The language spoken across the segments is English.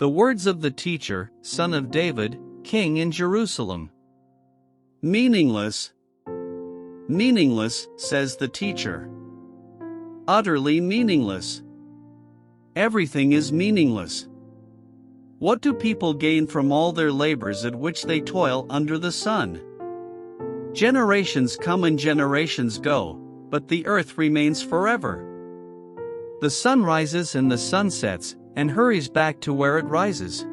The words of the teacher, son of David, king in Jerusalem. Meaningless. Meaningless, says the teacher. Utterly meaningless. Everything is meaningless. What do people gain from all their labors at which they toil under the sun? Generations come and generations go, but the earth remains forever. The sun rises and the sun sets, and hurries back to where it rises.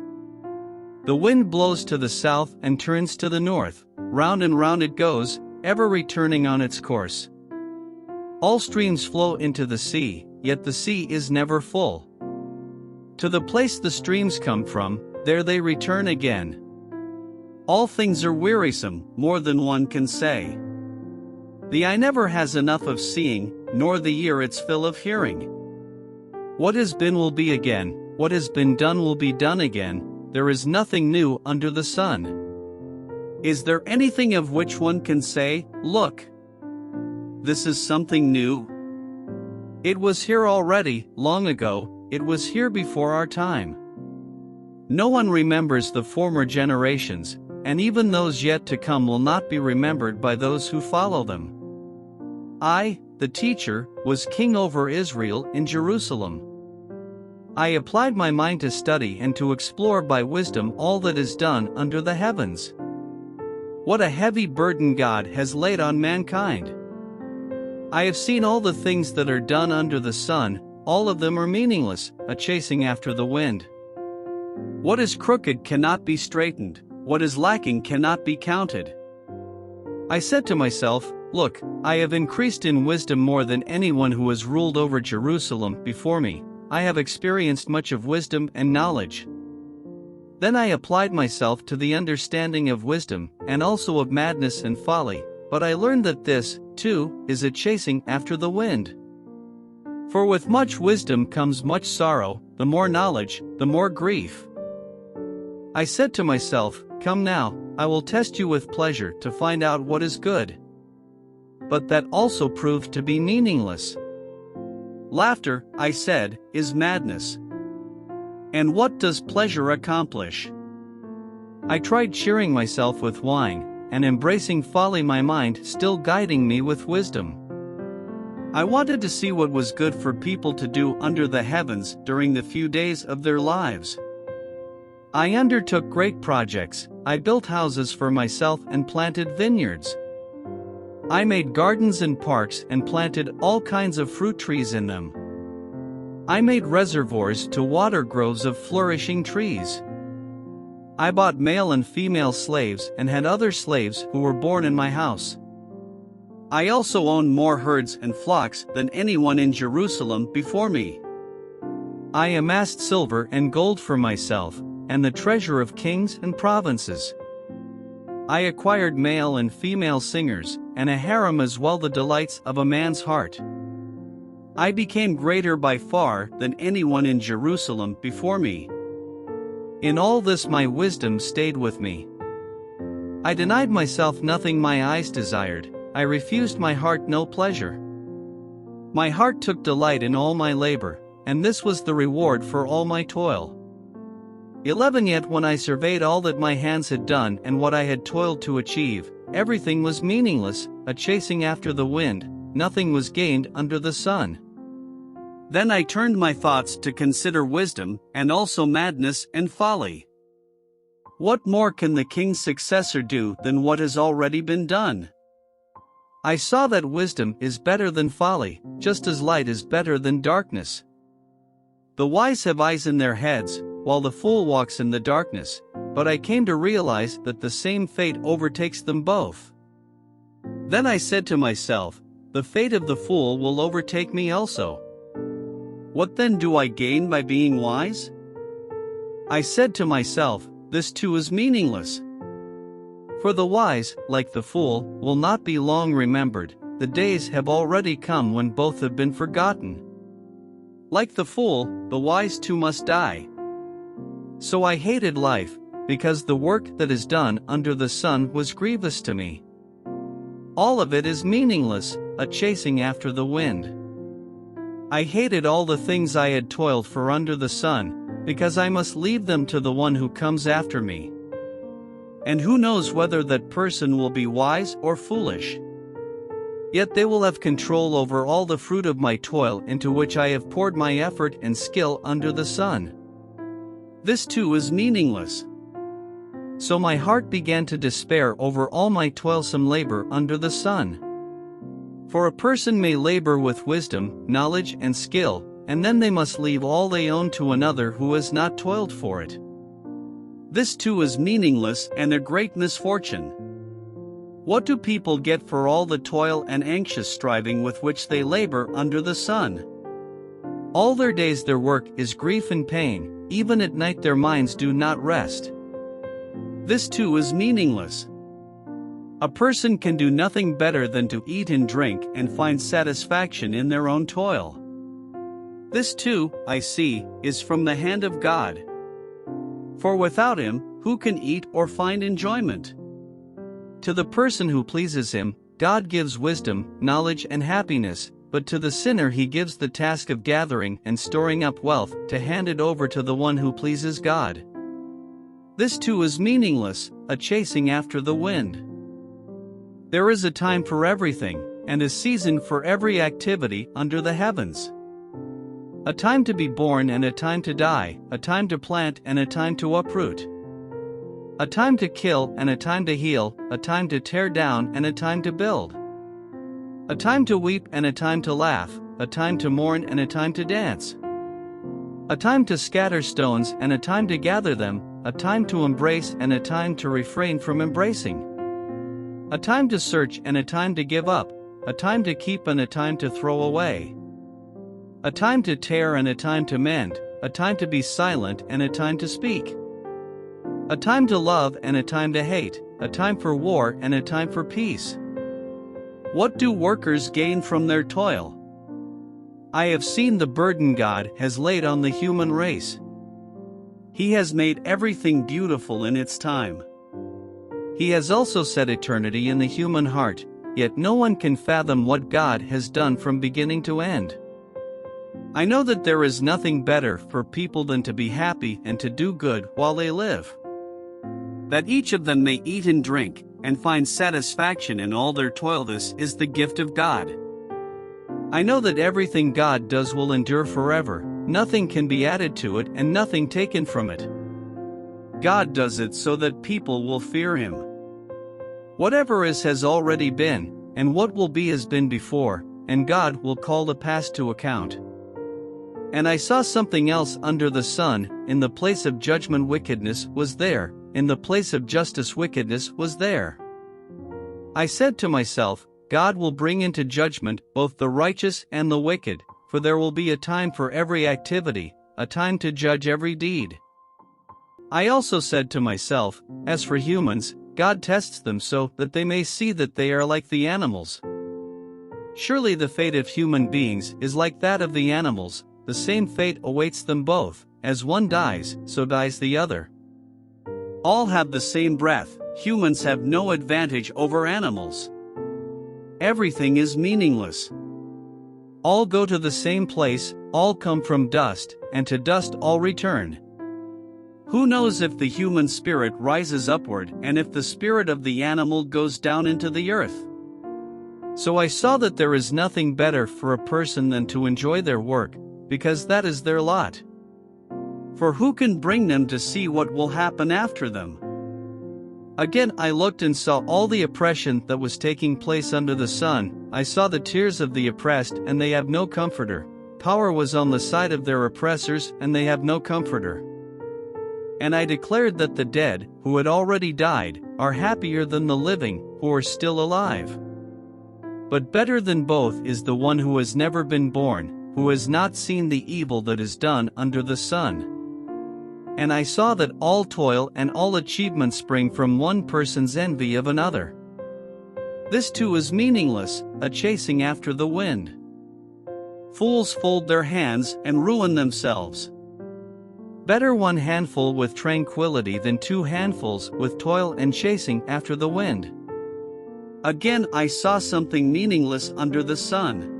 The wind blows to the south and turns to the north, round and round it goes, ever returning on its course. All streams flow into the sea, yet the sea is never full. To the place the streams come from, there they return again. All things are wearisome, more than one can say. The eye never has enough of seeing, nor the ear its fill of hearing. What has been will be again, what has been done will be done again, there is nothing new under the sun. Is there anything of which one can say, "Look, this is something new"? It was here already, long ago, it was here before our time. No one remembers the former generations, and even those yet to come will not be remembered by those who follow them. I, the teacher, was king over Israel in Jerusalem. I applied my mind to study and to explore by wisdom all that is done under the heavens. What a heavy burden God has laid on mankind! I have seen all the things that are done under the sun, all of them are meaningless, a chasing after the wind. What is crooked cannot be straightened, what is lacking cannot be counted. I said to myself, "Look, I have increased in wisdom more than anyone who has ruled over Jerusalem before me. I have experienced much of wisdom and knowledge." Then I applied myself to the understanding of wisdom, and also of madness and folly, but I learned that this, too, is a chasing after the wind. For with much wisdom comes much sorrow, the more knowledge, the more grief. I said to myself, "Come now, I will test you with pleasure to find out what is good." But that also proved to be meaningless. Laughter, I said, is madness. And what does pleasure accomplish? I tried cheering myself with wine, and embracing folly, my mind still guiding me with wisdom. I wanted to see what was good for people to do under the heavens during the few days of their lives. I undertook great projects. I built houses for myself and planted vineyards. I made gardens and parks and planted all kinds of fruit trees in them. I made reservoirs to water groves of flourishing trees. I bought male and female slaves and had other slaves who were born in my house. I also owned more herds and flocks than anyone in Jerusalem before me. I amassed silver and gold for myself, and the treasure of kings and provinces. I acquired male and female singers, and a harem as well, the delights of a man's heart. I became greater by far than anyone in Jerusalem before me. In all this my wisdom stayed with me. I denied myself nothing my eyes desired, I refused my heart no pleasure. My heart took delight in all my labor, and this was the reward for all my toil. 11 Yet when I surveyed all that my hands had done and what I had toiled to achieve, everything was meaningless, a chasing after the wind, nothing was gained under the sun. Then I turned my thoughts to consider wisdom, and also madness and folly. What more can the king's successor do than what has already been done? I saw that wisdom is better than folly, just as light is better than darkness. The wise have eyes in their heads, while the fool walks in the darkness, but I came to realize that the same fate overtakes them both. Then I said to myself, the fate of the fool will overtake me also. What then do I gain by being wise? I said to myself, this too is meaningless. For the wise, like the fool, will not be long remembered, the days have already come when both have been forgotten. Like the fool, the wise too must die. So I hated life, because the work that is done under the sun was grievous to me. All of it is meaningless, a chasing after the wind. I hated all the things I had toiled for under the sun, because I must leave them to the one who comes after me. And who knows whether that person will be wise or foolish? Yet they will have control over all the fruit of my toil into which I have poured my effort and skill under the sun. This too is meaningless. So my heart began to despair over all my toilsome labor under the sun. For a person may labor with wisdom, knowledge, and skill, and then they must leave all they own to another who has not toiled for it. This too is meaningless and a great misfortune. What do people get for all the toil and anxious striving with which they labor under the sun? All their days their work is grief and pain, even at night their minds do not rest. This too is meaningless. A person can do nothing better than to eat and drink and find satisfaction in their own toil. This too, I see, is from the hand of God. For without Him, who can eat or find enjoyment? To the person who pleases Him, God gives wisdom, knowledge, and happiness, but to the sinner He gives the task of gathering and storing up wealth to hand it over to the one who pleases God. This too is meaningless, a chasing after the wind. There is a time for everything, and a season for every activity under the heavens. A time to be born and a time to die, a time to plant and a time to uproot. A time to kill and a time to heal, a time to tear down and a time to build. A time to weep and a time to laugh, a time to mourn and a time to dance. A time to scatter stones and a time to gather them, a time to embrace and a time to refrain from embracing. A time to search and a time to give up, a time to keep and a time to throw away. A time to tear and a time to mend, a time to be silent and a time to speak. A time to love and a time to hate, a time for war and a time for peace. What do workers gain from their toil? I have seen the burden God has laid on the human race. He has made everything beautiful in its time. He has also set eternity in the human heart, yet no one can fathom what God has done from beginning to end. I know that there is nothing better for people than to be happy and to do good while they live. That each of them may eat and drink, and find satisfaction in all their toil. This is the gift of God. I know that everything God does will endure forever, nothing can be added to it and nothing taken from it. God does it so that people will fear Him. Whatever is has already been, and what will be has been before, and God will call the past to account. And I saw something else under the sun, in the place of judgment wickedness was there, in the place of justice wickedness was there. I said to myself, God will bring into judgment both the righteous and the wicked, for there will be a time for every activity, a time to judge every deed. I also said to myself, as for humans, God tests them so that they may see that they are like the animals. Surely the fate of human beings is like that of the animals, the same fate awaits them both, as one dies, so dies the other. All have the same breath, humans have no advantage over animals. Everything is meaningless. All go to the same place, all come from dust, and to dust all return. Who knows if the human spirit rises upward and if the spirit of the animal goes down into the earth? So I saw that there is nothing better for a person than to enjoy their work, because that is their lot. For who can bring them to see what will happen after them? Again I looked and saw all the oppression that was taking place under the sun. I saw the tears of the oppressed and they have no comforter. Power was on the side of their oppressors and they have no comforter. And I declared that the dead, who had already died, are happier than the living, who are still alive. But better than both is the one who has never been born, who has not seen the evil that is done under the sun. And I saw that all toil and all achievement spring from one person's envy of another. This too is meaningless, a chasing after the wind. Fools fold their hands and ruin themselves. Better one handful with tranquility than two handfuls with toil and chasing after the wind. Again I saw something meaningless under the sun.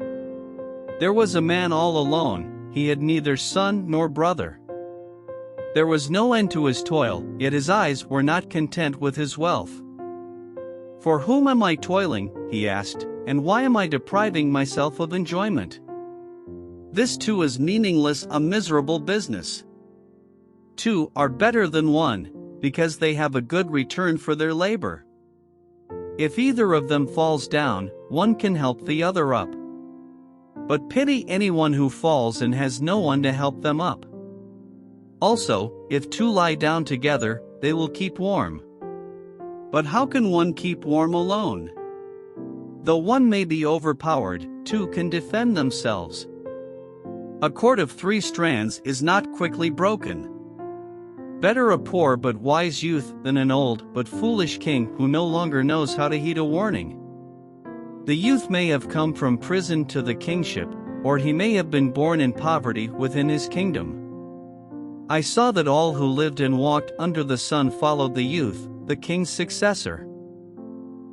There was a man all alone, he had neither son nor brother. There was no end to his toil, yet his eyes were not content with his wealth. For whom am I toiling, he asked, and why am I depriving myself of enjoyment? This too is meaningless, a miserable business. Two are better than one, because they have a good return for their labor. If either of them falls down, one can help the other up. But pity anyone who falls and has no one to help them up. Also, if two lie down together, they will keep warm. But how can one keep warm alone? Though one may be overpowered, two can defend themselves. A cord of 3 strands is not quickly broken. Better a poor but wise youth than an old but foolish king who no longer knows how to heed a warning. The youth may have come from prison to the kingship, or he may have been born in poverty within his kingdom. I saw that all who lived and walked under the sun followed the youth, the king's successor.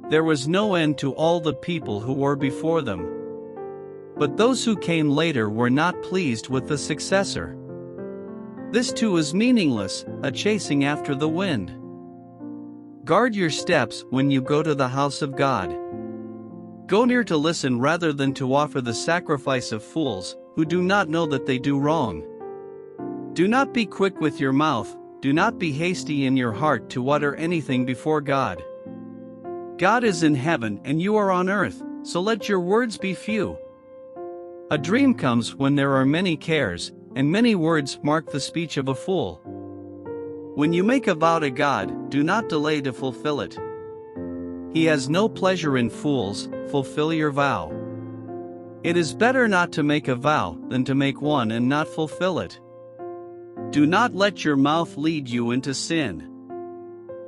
There was no end to all the people who were before them. But those who came later were not pleased with the successor. This too is meaningless, a chasing after the wind. Guard your steps when you go to the house of God. Go near to listen rather than to offer the sacrifice of fools, who do not know that they do wrong. Do not be quick with your mouth, do not be hasty in your heart to utter anything before God. God is in heaven and you are on earth, so let your words be few. A dream comes when there are many cares, and many words mark the speech of a fool. When you make a vow to God, do not delay to fulfill it. He has no pleasure in fools, fulfill your vow. It is better not to make a vow than to make one and not fulfill it. Do not let your mouth lead you into sin.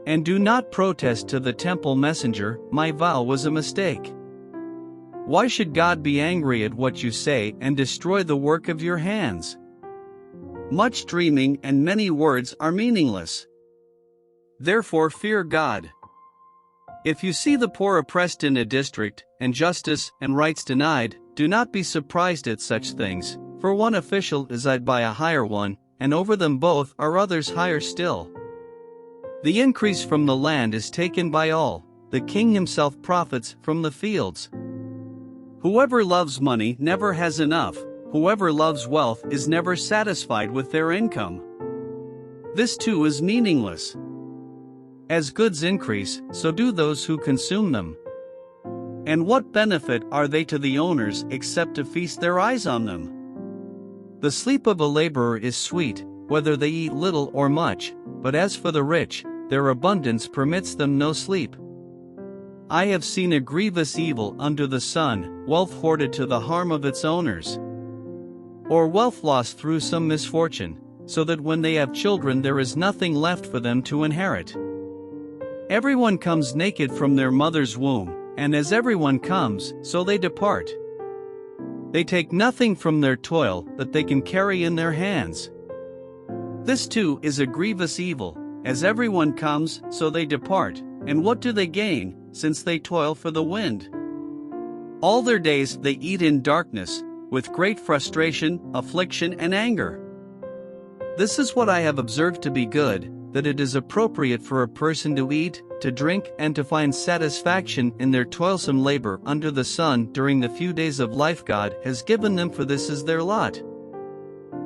And do not protest to the temple messenger, my vow was a mistake. Why should God be angry at what you say and destroy the work of your hands? Much dreaming and many words are meaningless. Therefore fear God. If you see the poor oppressed in a district, and justice and rights denied, do not be surprised at such things, for one official is eyed by a higher one, and over them both are others higher still. The increase from the land is taken by all, the king himself profits from the fields. Whoever loves money never has enough, whoever loves wealth is never satisfied with their income. This too is meaningless. As goods increase, so do those who consume them. And what benefit are they to the owners except to feast their eyes on them? The sleep of a laborer is sweet, whether they eat little or much, but as for the rich, their abundance permits them no sleep. I have seen a grievous evil under the sun, wealth hoarded to the harm of its owners. Or wealth lost through some misfortune, so that when they have children there is nothing left for them to inherit. Everyone comes naked from their mother's womb, and as everyone comes, so they depart. They take nothing from their toil that they can carry in their hands. This too is a grievous evil, as everyone comes, so they depart, and what do they gain, since they toil for the wind? All their days they eat in darkness, with great frustration, affliction and anger. This is what I have observed to be good, that it is appropriate for a person to eat, to drink and to find satisfaction in their toilsome labor under the sun during the few days of life God has given them, for this is their lot.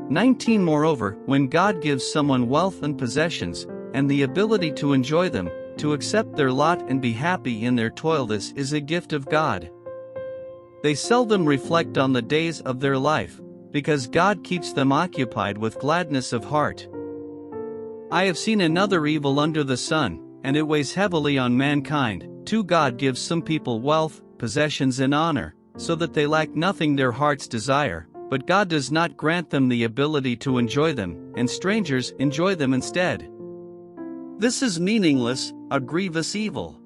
19 Moreover, when God gives someone wealth and possessions, and the ability to enjoy them, to accept their lot and be happy in their toil, this is a gift of God. They seldom reflect on the days of their life, because God keeps them occupied with gladness of heart. I have seen another evil under the sun, and it weighs heavily on mankind. Too, God gives some people wealth, possessions and honor, so that they lack nothing their hearts desire, but God does not grant them the ability to enjoy them, and strangers enjoy them instead. This is meaningless, a grievous evil.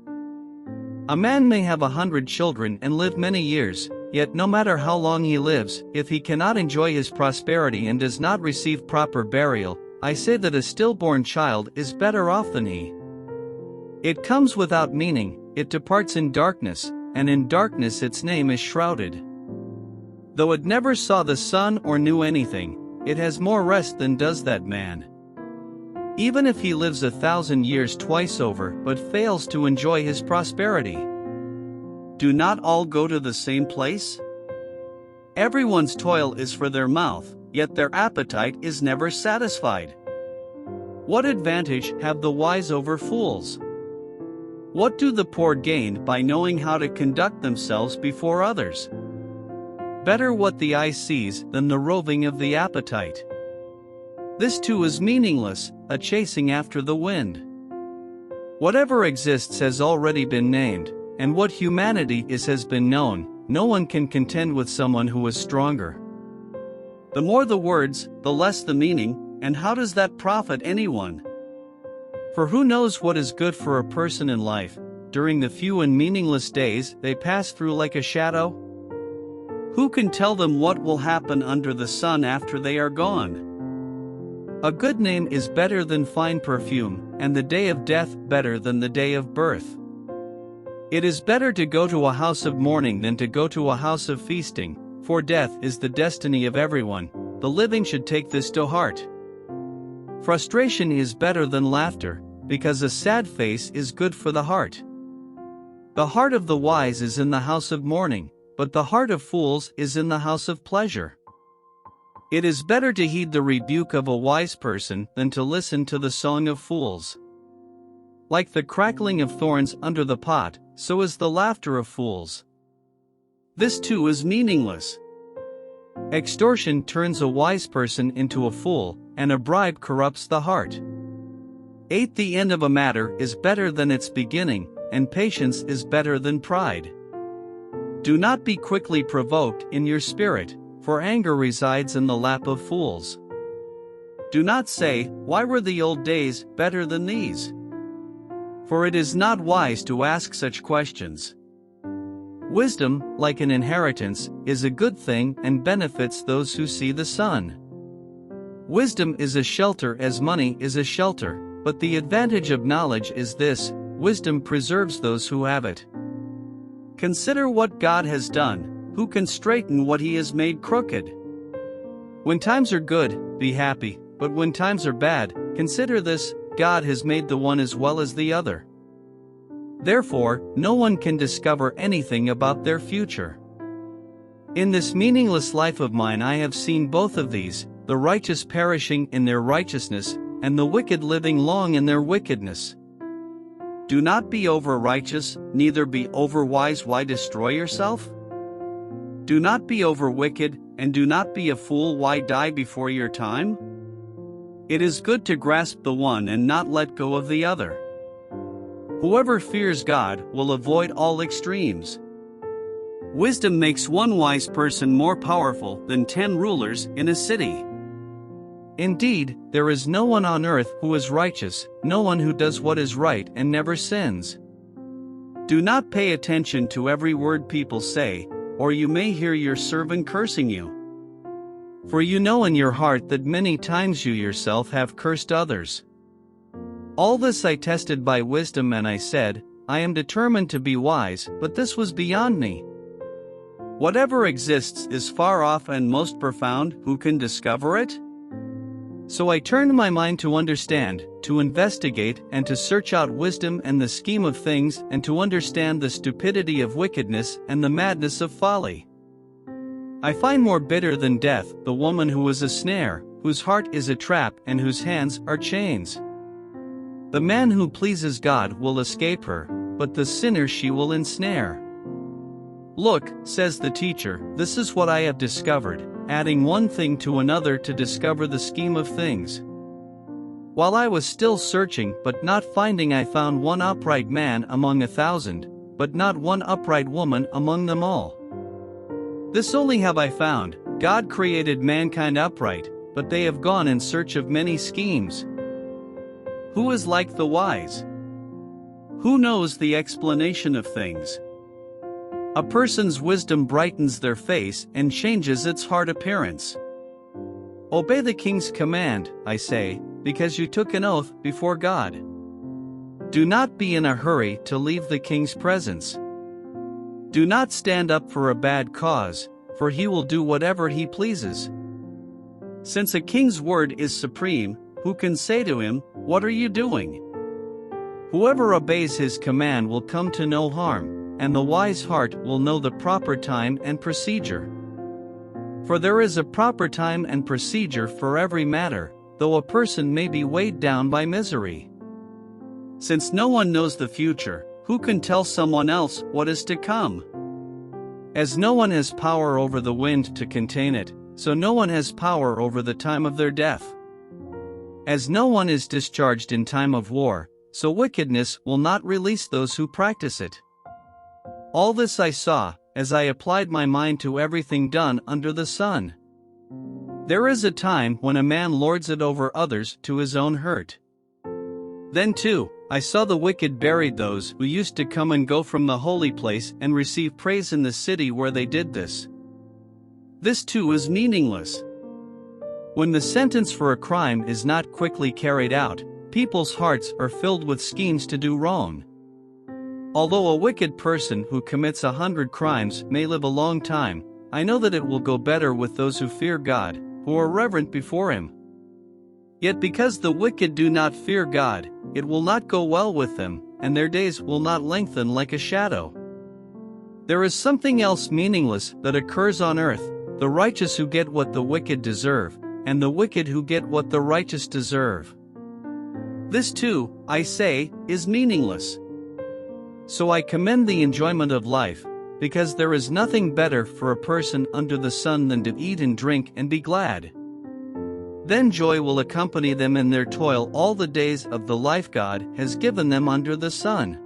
A man may have 100 children and live many years, yet no matter how long he lives, if he cannot enjoy his prosperity and does not receive proper burial, I say that a stillborn child is better off than he. It comes without meaning, it departs in darkness, and in darkness its name is shrouded. Though it never saw the sun or knew anything, it has more rest than does that man. even if he lives 1,000 years twice over but fails to enjoy his prosperity. Do not all go to the same place? Everyone's toil is for their mouth, yet their appetite is never satisfied. What advantage have the wise over fools? What do the poor gain by knowing how to conduct themselves before others? Better what the eye sees than the roving of the appetite. This too is meaningless, a chasing after the wind. Whatever exists has already been named, and what humanity is has been known. No one can contend with someone who is stronger. The more the words, the less the meaning, and how does that profit anyone? For who knows what is good for a person in life, during the few and meaningless days they pass through like a shadow? Who can tell them what will happen under the sun after they are gone? A good name is better than fine perfume, and the day of death better than the day of birth. It is better to go to a house of mourning than to go to a house of feasting, for death is the destiny of everyone. The living should take this to heart. Frustration is better than laughter, because a sad face is good for the heart. The heart of the wise is in the house of mourning, but the heart of fools is in the house of pleasure. It is better to heed the rebuke of a wise person than to listen to the song of fools. Like the crackling of thorns under the pot, so is the laughter of fools. This too is meaningless. Extortion turns a wise person into a fool, and a bribe corrupts the heart. 8. The end of a matter is better than its beginning, and patience is better than pride. Do not be quickly provoked in your spirit, for anger resides in the lap of fools. Do not say, "Why were the old days better than these?" For it is not wise to ask such questions. Wisdom, like an inheritance, is a good thing and benefits those who see the sun. Wisdom is a shelter as money is a shelter, but the advantage of knowledge is this: wisdom preserves those who have it. Consider what God has done. Who can straighten what he has made crooked? When times are good, be happy, but when times are bad, consider this: God has made the one as well as the other. Therefore, no one can discover anything about their future. In this meaningless life of mine I have seen both of these, the righteous perishing in their righteousness, and the wicked living long in their wickedness. Do not be over-righteous, neither be over-wise. Why destroy yourself? Do not be over-wicked, and do not be a fool. Why die before your time? It is good to grasp the one and not let go of the other. Whoever fears God will avoid all extremes. Wisdom makes one wise person more powerful than 10 rulers in a city. Indeed, there is no one on earth who is righteous, no one who does what is right and never sins. Do not pay attention to every word people say, or you may hear your servant cursing you. For you know in your heart that many times you yourself have cursed others. All this I tested by wisdom, and I said, I am determined to be wise, but this was beyond me. Whatever exists is far off and most profound. Who can discover it? So I turned my mind to understand, to investigate, and to search out wisdom and the scheme of things, and to understand the stupidity of wickedness and the madness of folly. I find more bitter than death the woman who is a snare, whose heart is a trap, and whose hands are chains. The man who pleases God will escape her, but the sinner she will ensnare. Look, says the teacher, this is what I have discovered, adding one thing to another to discover the scheme of things. While I was still searching but not finding, I found one upright man among 1,000, but not one upright woman among them all. This only have I found: God created mankind upright, but they have gone in search of many schemes. Who is like the wise? Who knows the explanation of things? A person's wisdom brightens their face and changes its hard appearance. Obey the king's command, I say, because you took an oath before God. Do not be in a hurry to leave the king's presence. Do not stand up for a bad cause, for he will do whatever he pleases. Since a king's word is supreme, who can say to him, "What are you doing?" Whoever obeys his command will come to no harm, and the wise heart will know the proper time and procedure. For there is a proper time and procedure for every matter, though a person may be weighed down by misery. Since no one knows the future, who can tell someone else what is to come? As no one has power over the wind to contain it, so no one has power over the time of their death. As no one is discharged in time of war, so wickedness will not release those who practice it. All this I saw, as I applied my mind to everything done under the sun. There is a time when a man lords it over others to his own hurt. Then too, I saw the wicked buried those who used to come and go from the holy place and receive praise in the city where they did this. This too is meaningless. When the sentence for a crime is not quickly carried out, people's hearts are filled with schemes to do wrong. Although a wicked person who commits 100 crimes may live a long time, I know that it will go better with those who fear God, who are reverent before Him. Yet because the wicked do not fear God, it will not go well with them, and their days will not lengthen like a shadow. There is something else meaningless that occurs on earth: the righteous who get what the wicked deserve, and the wicked who get what the righteous deserve. This too, I say, is meaningless. So I commend the enjoyment of life, because there is nothing better for a person under the sun than to eat and drink and be glad. Then joy will accompany them in their toil all the days of the life God has given them under the sun.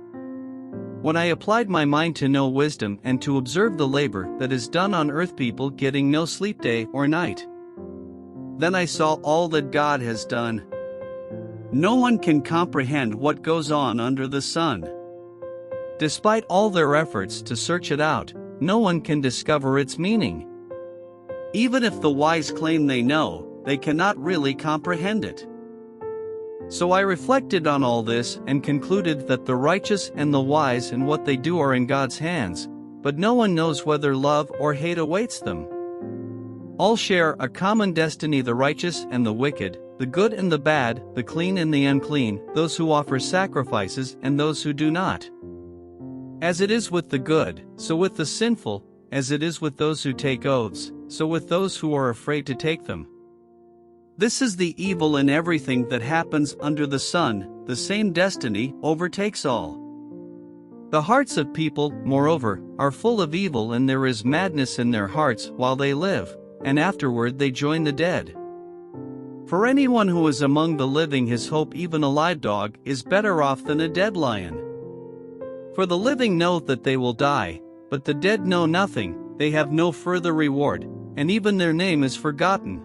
When I applied my mind to know wisdom and to observe the labor that is done on earth, people getting no sleep day or night, then I saw all that God has done. No one can comprehend what goes on under the sun. Despite all their efforts to search it out, no one can discover its meaning. Even if the wise claim they know, they cannot really comprehend it. So I reflected on all this and concluded that the righteous and the wise and what they do are in God's hands, but no one knows whether love or hate awaits them. All share a common destiny: the righteous and the wicked, the good and the bad, the clean and the unclean, those who offer sacrifices and those who do not. As it is with the good, so with the sinful; as it is with those who take oaths, so with those who are afraid to take them. This is the evil in everything that happens under the sun: the same destiny overtakes all. The hearts of people, moreover, are full of evil, and there is madness in their hearts while they live, and afterward they join the dead. For anyone who is among the living, his hope, even a live dog, is better off than a dead lion. For the living know that they will die, but the dead know nothing; they have no further reward, and even their name is forgotten.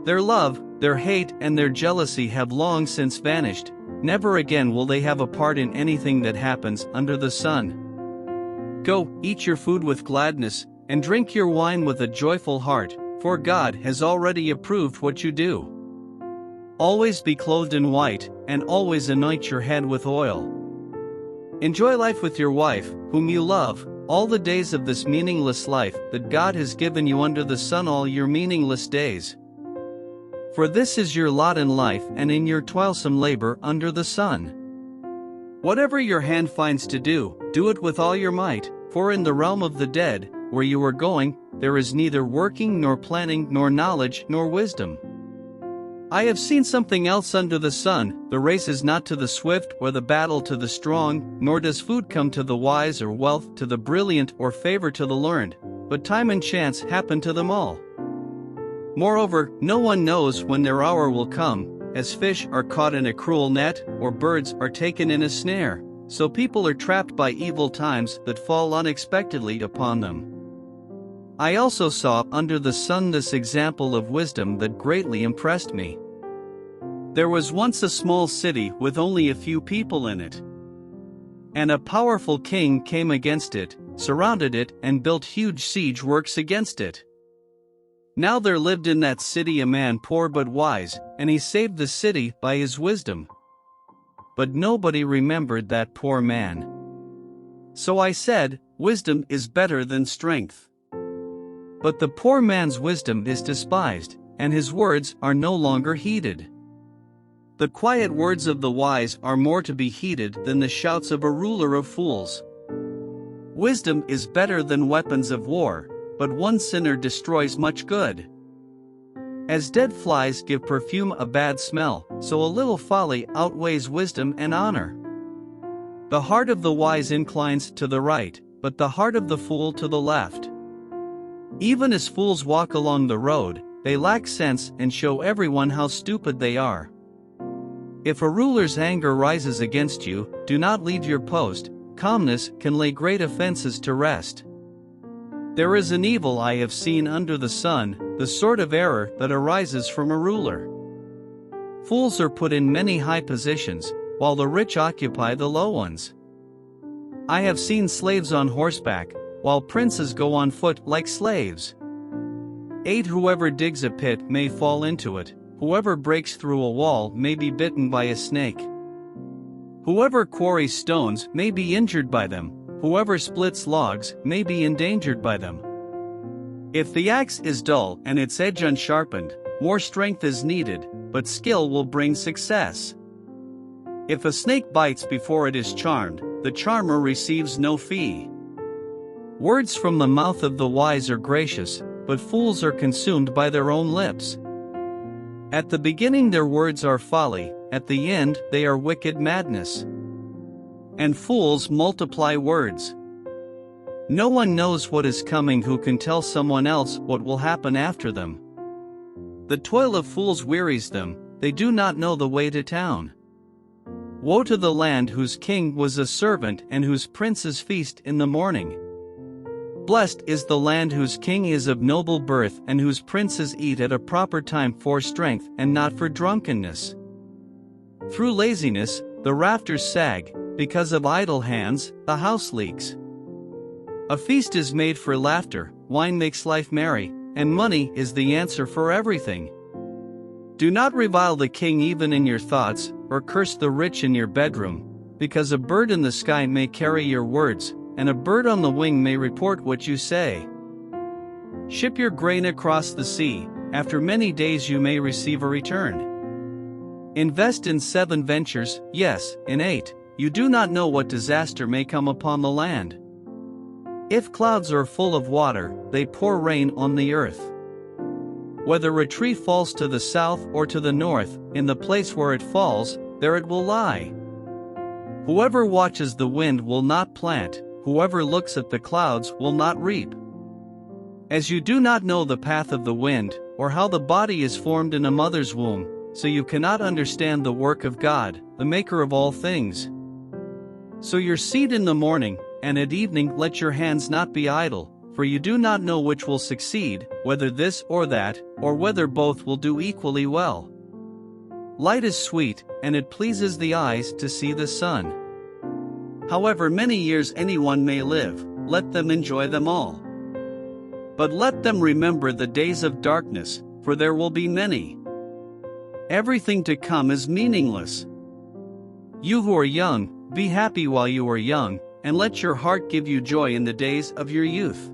Their love, their hate, and their jealousy have long since vanished; never again will they have a part in anything that happens under the sun. Go, eat your food with gladness, and drink your wine with a joyful heart, for God has already approved what you do. Always be clothed in white, and always anoint your head with oil. Enjoy life with your wife, whom you love, all the days of this meaningless life that God has given you under the sun, all your meaningless days. For this is your lot in life and in your toilsome labor under the sun. Whatever your hand finds to do, do it with all your might, for in the realm of the dead, where you are going, there is neither working nor planning nor knowledge nor wisdom. I have seen something else under the sun: the race is not to the swift or the battle to the strong, nor does food come to the wise or wealth to the brilliant or favor to the learned, but time and chance happen to them all. Moreover, no one knows when their hour will come: as fish are caught in a cruel net, or birds are taken in a snare, so people are trapped by evil times that fall unexpectedly upon them. I also saw under the sun this example of wisdom that greatly impressed me. There was once a small city with only a few people in it. And a powerful king came against it, surrounded it, and built huge siege works against it. Now there lived in that city a man poor but wise, and he saved the city by his wisdom. But nobody remembered that poor man. So I said, wisdom is better than strength. But the poor man's wisdom is despised, and his words are no longer heeded. The quiet words of the wise are more to be heeded than the shouts of a ruler of fools. Wisdom is better than weapons of war, but one sinner destroys much good. As dead flies give perfume a bad smell, so a little folly outweighs wisdom and honor. The heart of the wise inclines to the right, but the heart of the fool to the left. Even as fools walk along the road, they lack sense and show everyone how stupid they are. If a ruler's anger rises against you, do not leave your post. Calmness can lay great offenses to rest. There is an evil I have seen under the sun, the sort of error that arises from a ruler. Fools are put in many high positions, while the rich occupy the low ones. I have seen slaves on horseback, while princes go on foot like slaves. 8 Whoever digs a pit may fall into it, whoever breaks through a wall may be bitten by a snake. Whoever quarries stones may be injured by them, whoever splits logs may be endangered by them. If the axe is dull and its edge unsharpened, more strength is needed, but skill will bring success. If a snake bites before it is charmed, the charmer receives no fee. Words from the mouth of the wise are gracious, but fools are consumed by their own lips. At the beginning their words are folly, at the end they are wicked madness. And fools multiply words. No one knows what is coming who can tell someone else what will happen after them. The toil of fools wearies them, they do not know the way to town. Woe to the land whose king was a servant and whose princes feast in the morning. Blessed is the land whose king is of noble birth and whose princes eat at a proper time for strength and not for drunkenness. Through laziness, the rafters sag, because of idle hands, the house leaks. A feast is made for laughter, wine makes life merry, and money is the answer for everything. Do not revile the king even in your thoughts, or curse the rich in your bedroom, because a bird in the sky may carry your words, and a bird on the wing may report what you say. Ship your grain across the sea, after many days you may receive a return. Invest in 7 ventures, yes, in 8, you do not know what disaster may come upon the land. If clouds are full of water, they pour rain on the earth. Whether a tree falls to the south or to the north, in the place where it falls, there it will lie. Whoever watches the wind will not plant, whoever looks at the clouds will not reap. As you do not know the path of the wind, or how the body is formed in a mother's womb, so you cannot understand the work of God, the maker of all things. Sow your seed in the morning, and at evening let your hands not be idle, for you do not know which will succeed, whether this or that, or whether both will do equally well. Light is sweet, and it pleases the eyes to see the sun. However many years anyone may live, let them enjoy them all. But let them remember the days of darkness, for there will be many. Everything to come is meaningless. You who are young, be happy while you are young, and let your heart give you joy in the days of your youth.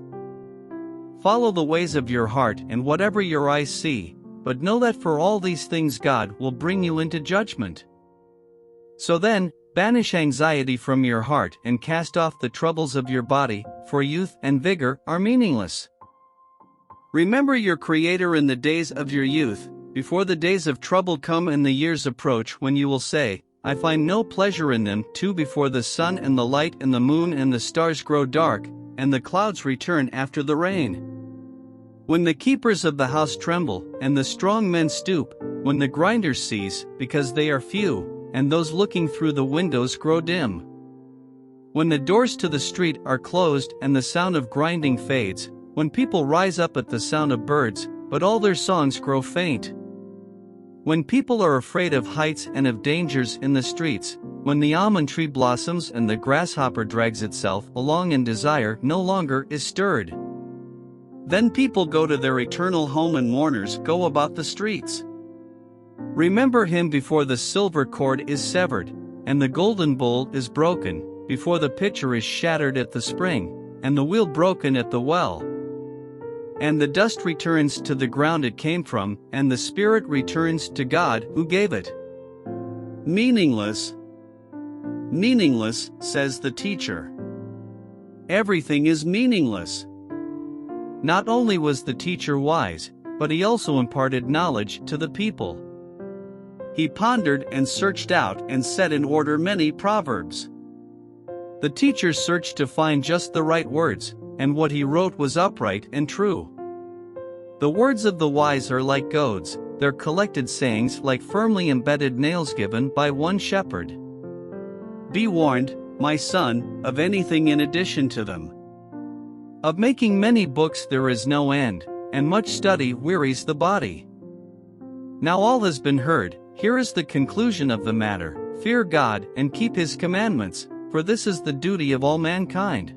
Follow the ways of your heart and whatever your eyes see, but know that for all these things God will bring you into judgment. So then, banish anxiety from your heart and cast off the troubles of your body, for youth and vigor are meaningless. Remember your Creator in the days of your youth, before the days of trouble come and the years approach when you will say, I find no pleasure in them. 2 Before the sun and the light and the moon and the stars grow dark, and the clouds return after the rain. When the keepers of the house tremble, and the strong men stoop, when the grinders cease, because they are few, and those looking through the windows grow dim. When the doors to the street are closed and the sound of grinding fades, when people rise up at the sound of birds, but all their songs grow faint. When people are afraid of heights and of dangers in the streets, when the almond tree blossoms and the grasshopper drags itself along and desire no longer is stirred. Then people go to their eternal home and mourners go about the streets. Remember him before the silver cord is severed, and the golden bowl is broken, before the pitcher is shattered at the spring, and the wheel broken at the well. And the dust returns to the ground it came from, and the spirit returns to God who gave it. Meaningless. Meaningless, says the teacher. Everything is meaningless. Not only was the teacher wise, but he also imparted knowledge to the people. He pondered and searched out and set in order many proverbs. The teacher searched to find just the right words, and what he wrote was upright and true. The words of the wise are like goads, their collected sayings like firmly embedded nails given by one shepherd. Be warned, my son, of anything in addition to them. Of making many books there is no end, and much study wearies the body. Now all has been heard, here is the conclusion of the matter: fear God and keep his commandments, for this is the duty of all mankind.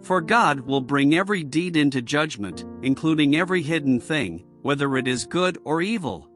For God will bring every deed into judgment, including every hidden thing, whether it is good or evil.